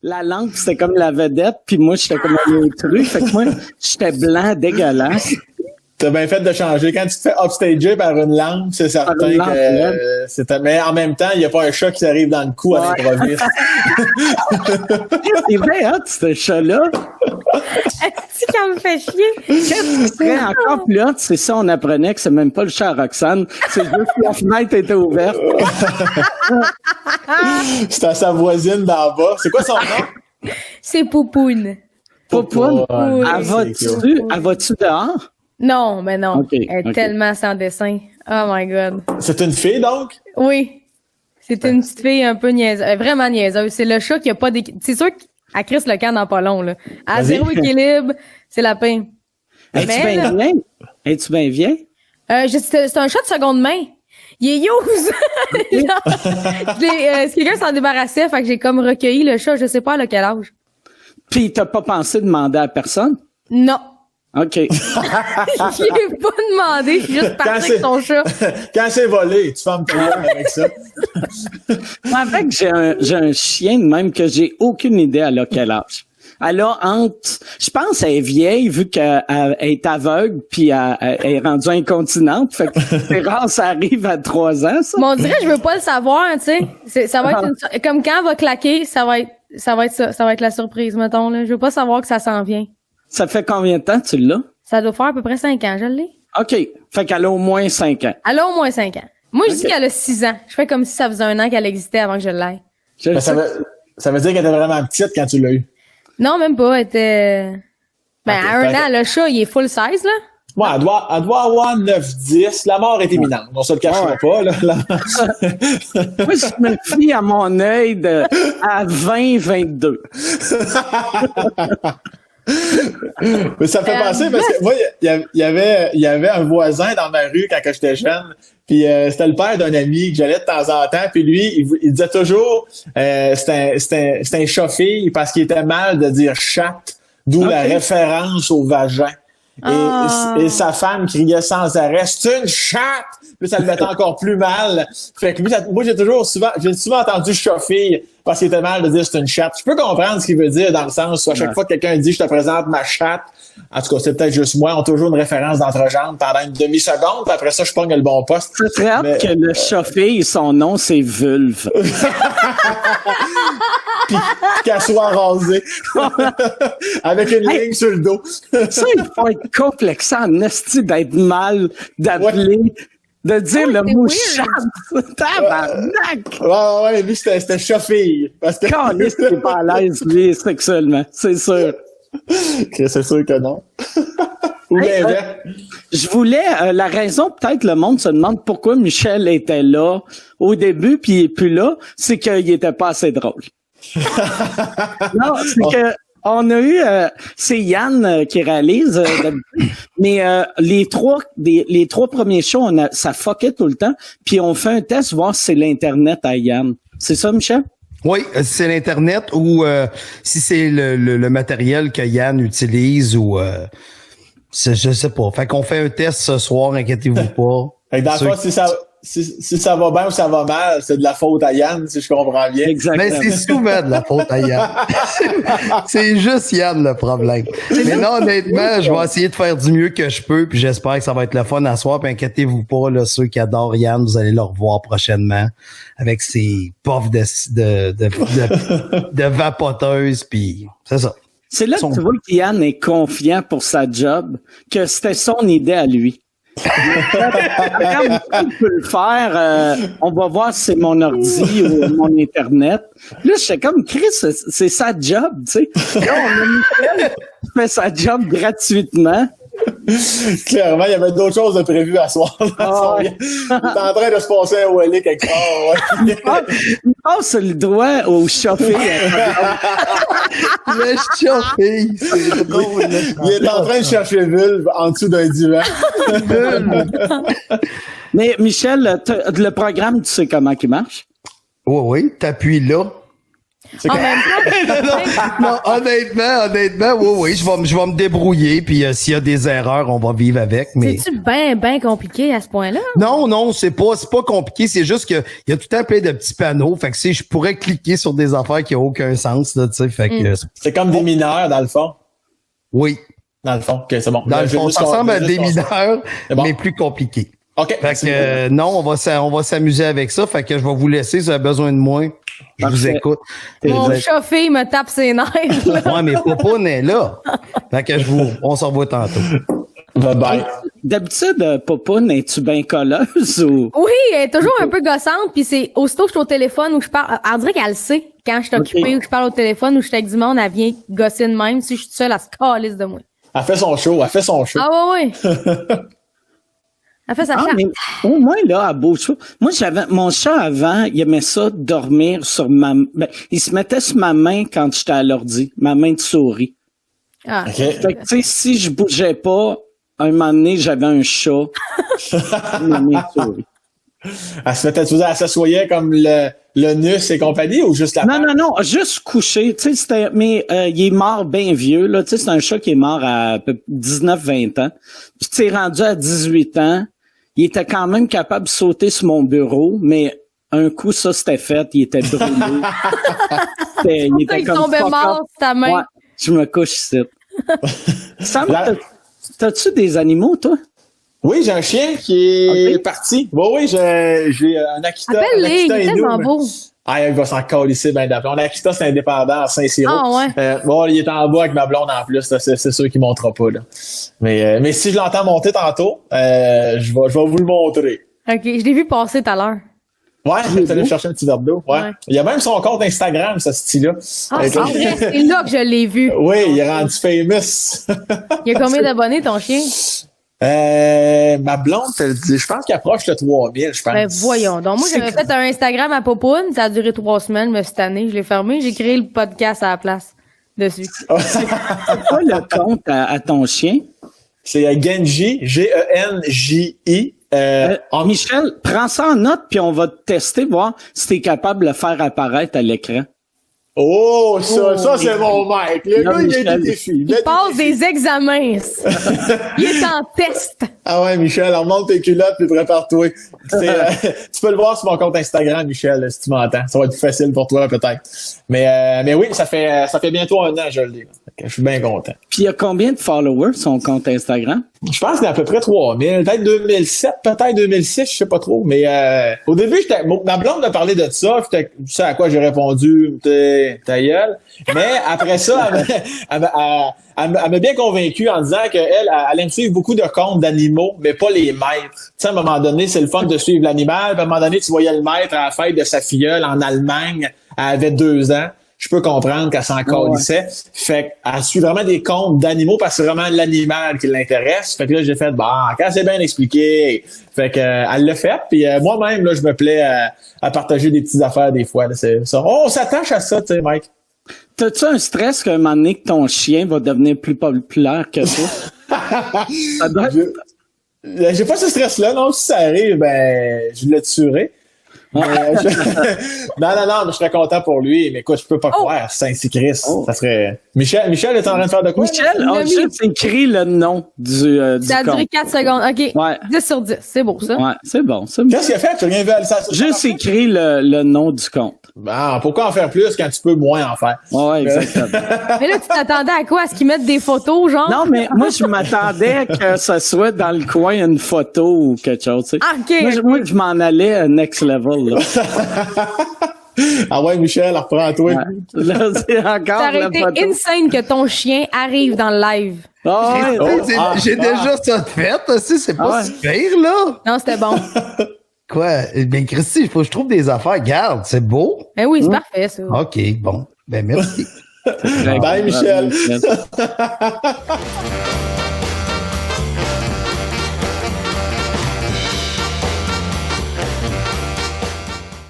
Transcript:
la lampe, c'était comme la vedette, puis moi, j'étais comme un intrus. Fait que moi, j'étais blanc, dégueulasse. T'as bien fait de changer. Quand tu te fais upstager par une lampe, c'est certain que c'était. Mais en même temps, il n'y a pas un chat qui arrive dans le cou à l'improviste. C'est vrai, hein, ce chat-là. Est-ce qu'elle me fait chier? Qu'est-ce qui serait encore plus hot? C'est ça, on apprenait que c'est même pas le chat à Roxane. C'est juste que la fenêtre était ouverte. C'est à sa voisine d'en bas. C'est quoi son nom? C'est Poupoune. Poupoune? Oui. Elle va-tu dehors? Non, mais non. Okay, Elle est tellement sans dessin. Oh my God. C'est une fille, donc? Oui. C'est une petite fille un peu niaiseuse. Vraiment niaiseuse. C'est le chat qui a pas d'équilibre. C'est sûr qu'elle crisse le camp dans pas long, là. À zéro équilibre, c'est la peine. Es-tu bien bien? Es-tu bien bien? C'est un chat de seconde main. Il est use. Quelqu'un s'en débarrassait, fait que j'ai comme recueilli le chat, je sais pas à quel âge. Puis t'as pas pensé demander à personne? Non. OK. J'ai pas demandé, je suis juste parti avec ton chat. Quand c'est volé, tu fermes ton avec ça. Moi, avec, j'ai un chien de même que j'ai aucune idée à quel âge. Elle a je pense qu'elle est vieille vu qu'elle est aveugle puis elle est rendue incontinente. Fait que c'est rare, ça arrive à 3 ans, ça. Mais on dirait, je veux pas le savoir, tu sais. Ça va être comme quand elle va claquer, ça va être ça. Ça va être la surprise, mettons, là. Je veux pas savoir que ça s'en vient. Ça fait combien de temps tu l'as? Ça doit faire à peu près 5 ans, je l'ai. OK. Fait qu'elle a au moins 5 ans. Elle a au moins 5 ans. Moi, je dis qu'elle a 6 ans. Je fais comme si ça faisait 1 an qu'elle existait avant que je l'aie. Ça veut dire qu'elle était vraiment petite quand tu l'as eu. Non, même pas. Elle était... à 1 an, le chat, il est full size, là. Ouais, elle doit avoir 9-10. La mort est imminente. On se le cachera pas, là. Moi, je me fie à mon œil à 20-22. Mais ça me fait penser parce que moi, il y avait un voisin dans ma rue quand j'étais jeune, puis c'était le père d'un ami que j'allais de temps en temps, puis lui, il disait toujours c'était un chat-fille parce qu'il était mal de dire chatte, d'où la référence au vagin. Et sa femme criait sans arrêt, c'est une chatte! Puis ça le mettait encore plus mal. Fait que lui, moi, j'ai souvent entendu chat-fille parce qu'il était mal de dire c'est une chatte. Je peux comprendre ce qu'il veut dire dans le sens où à chaque fois que quelqu'un dit je te présente ma chatte, en tout cas, c'est peut-être juste moi, on a toujours une référence d'entrejambe pendant une demi-seconde, puis après ça, je pogne le bon poste. C'est très hâte que le chat-fille, son nom, c'est Vulve. puis qu'elle soit rasée. Avec une ligne sur le dos. Ça, il faut être complexant en esti d'être mal, d'appeler, de dire le mot chatte. Tabarnak! Ouais, lui, c'était chat-fille. Parce que. Caliste, il est pas à l'aise, lui, sexuellement. C'est sûr. C'est sûr que non. Ou bien, je voulais, la raison, peut-être le monde se demande pourquoi Michel était là au début puis il est plus là, c'est qu'il était pas assez drôle. Non, c'est que on a eu, c'est Yann qui réalise, mais les trois premiers shows, ça fuckait tout le temps, puis on fait un test voir si c'est l'internet à Yann. C'est ça, Michel? Oui, c'est l'Internet ou si c'est le matériel que Yann utilise ou je sais pas. Fait qu'on fait un test ce soir, inquiétez-vous pas. Fait que dans le fond, si ça va bien ou ça va mal, c'est de la faute à Yann, si je comprends bien. Exactement. Mais c'est souvent de la faute à Yann. C'est juste Yann le problème. Mais non, honnêtement, je vais essayer de faire du mieux que je peux, puis j'espère que ça va être le fun à soir. Puis inquiétez-vous pas, là, ceux qui adorent Yann, vous allez le revoir prochainement avec ses puffs de vapoteuse, puis c'est ça. C'est là que tu vois que Yann est confiant pour sa job, que c'était son idée à lui. Quand peut le faire, on va voir si c'est mon ordi ou mon Internet. Là, j'étais comme, Chris, c'est sa job, tu sais. Là, on a Michel qui fait sa job gratuitement. Clairement, il y avait d'autres choses de prévues à soir. Il est en train de se passer un Wally quelque part. Il passe le doigt au chauffé. Le chauffé, c'est drôle. Il est en train de chercher vulve en dessous d'un divan. Mais Michel, le programme, tu sais comment il marche? Oui, t'appuies là. C'est En comme- même temps, Non, honnêtement, oui, je vais me débrouiller, puis s'il y a des erreurs, on va vivre avec, mais... c'est-tu bien compliqué à ce point-là? Non, c'est pas compliqué, c'est juste que il y a tout le temps plein de petits panneaux, fait que je pourrais cliquer sur des affaires qui ont aucun sens, là, tu sais, fait que... C'est comme des mineurs, dans le fond. Oui, Dans le fond, OK, c'est bon. dans le fond, ça ressemble à des mineurs, C'est bon. mais plus compliqués. OK. Fait que, non, on va s'amuser avec ça, fait que je vais vous laisser, si vous avez besoin de moi, je vous Parfait. écoute. Mon chauffé me tape ses nerfs, là. Ouais, mais Popoun est là. Fait que on se revoit tantôt. Bye-bye. D'habitude, Popoun, es-tu bien colleuse ou? Oui, elle est toujours un peu gossante, puis c'est aussitôt que je suis au téléphone ou que je parle, on dirait qu'elle le sait quand je suis occupée ou que je parle au téléphone ou que je suis avec du monde, elle vient gosser de même. Si je suis seule, elle se calisse de moi. Elle fait son show. Ah ouais. Elle fait sa chatte. Mais au moins, là, à Beauchevau. Moi, mon chat avant, il aimait ça dormir sur il se mettait sur ma main quand j'étais à l'ordi. Ma main de souris. Ah. OK. Fait que, tu sais, si je bougeais pas, un moment donné, j'avais un chat. Ma main de souris. Elle s'assoyait comme le nus et compagnie ou juste la Non, juste couché. Tu sais, il est mort bien vieux, là. Tu sais, c'est un chat qui est mort à 19-20 ans. Puis, tu sais, rendu à 18 ans, il était quand même capable de sauter sur mon bureau, mais un coup, ça, c'était fait. Il était brûlé. Il tombait mort sur ta main. Ouais, je me couche ici. Sam, t'as-tu des animaux, toi? Oui, j'ai un chien qui est parti. Oui, j'ai un Akita. Appelle-les, il est Inu, tellement mais- beau. Ah, il va s'en calisser ben d'après. On a Akita, c'est indépendant à Saint-Cyr. Ah, ouais. Bon, il est en bas avec ma blonde en plus. là. C'est sûr qu'il montera pas. Là. Mais si je l'entends monter tantôt, je vais vous le montrer. OK, je l'ai vu passer tout à l'heure. Ouais, tu allé chercher un petit verre d'eau. Ouais. Ouais. Il y a même son compte Instagram, ce style-là. Ah, c'est vrai, c'est là que je l'ai vu. Oui, il est rendu famous. Il y a combien d'abonnés, ton chien? Ma blonde, je pense qu'il approche le 3000, je pense. Ben, voyons. Donc, moi, j'avais fait un Instagram à Popoun. Ça a duré 3 semaines, mais cette année, je l'ai fermé. J'ai créé le podcast à la place dessus. C'est quoi le compte à ton chien? C'est Genji, Genji. Michel, prends ça en note, puis on va te tester, voir si t'es capable de le faire apparaître à l'écran. Oh, ça c'est mon mec. Le Non, gars, il a Michel. des défis. Il passe des examens. Il est en test. Ah ouais, Michel, remonte tes culottes puis prépare-toi. Tu peux le voir sur mon compte Instagram, Michel, si tu m'entends. Ça va être plus facile pour toi, peut-être. Mais oui, ça fait bientôt 1 an, je le dis. Je suis bien content. Puis il y a combien de followers son compte Instagram? Je pense qu'il y a à peu près 3000, peut-être 2007, peut-être 2006, je sais pas trop. Mais au début, ma blonde m'a parlé de ça. Tu sais à quoi j'ai répondu, ta gueule. Mais après ça, elle m'a bien convaincu en disant qu'elle aime suivre beaucoup de comptes d'animaux, mais pas les maîtres. Tu sais, à un moment donné, c'est le fun de suivre l'animal. Puis à un moment donné, tu voyais le maître à la fête de sa filleule en Allemagne. Elle avait 2 ans. Je peux comprendre qu'elle s'en calissait. Fait qu'elle suit vraiment des comptes d'animaux parce que c'est vraiment l'animal qui l'intéresse. Fait que là, j'ai fait, quand c'est bien expliqué. Fait que, elle l'a fait. Puis moi-même, là, je me plais à partager des petites affaires des fois. Là, c'est ça. On s'attache à ça, tu sais, Mike. T'as-tu un stress qu'à un moment donné que ton chien va devenir plus populaire que toi? Ça doit être... J'ai pas ce stress-là. Non, si ça arrive, je le tuerai. Non, mais je serais content pour lui. Mais écoute, je peux pas croire. Saint-Christ. Ça serait... Michel est en train de faire de quoi? Michel, juste écrit le nom du Ça a duré compte. 4 secondes. OK. Ouais. 10 sur 10. C'est beau, ça. Ouais, c'est bon. C'est bon. Qu'est-ce qu'il a fait? Tu as rien vu à ça? Juste écrit le nom du compte. Pourquoi en faire plus quand tu peux moins en faire? Ouais, exactement. Mais là, tu t'attendais à quoi? À ce qu'ils mettent des photos, genre? Non, mais moi, je m'attendais que ça soit dans le coin une photo ou quelque chose, tu sais. Ah, OK. Moi, je m'en allais à next level, là. Ah ouais, Michel, reprends-toi. Ouais. Là, c'est Ça encore aurait la été photo. insane que ton chien arrive dans le live. Ah ouais, J'ai déjà ça de fait, aussi, c'est pas Ah ouais. si pire, là. Non, c'était bon. Quoi? Ben, Christy, il faut que je trouve des affaires. Garde, c'est beau. Ben oui, c'est parfait, ça. OK, bon. Ben, merci. Bye, Michel. Ouais.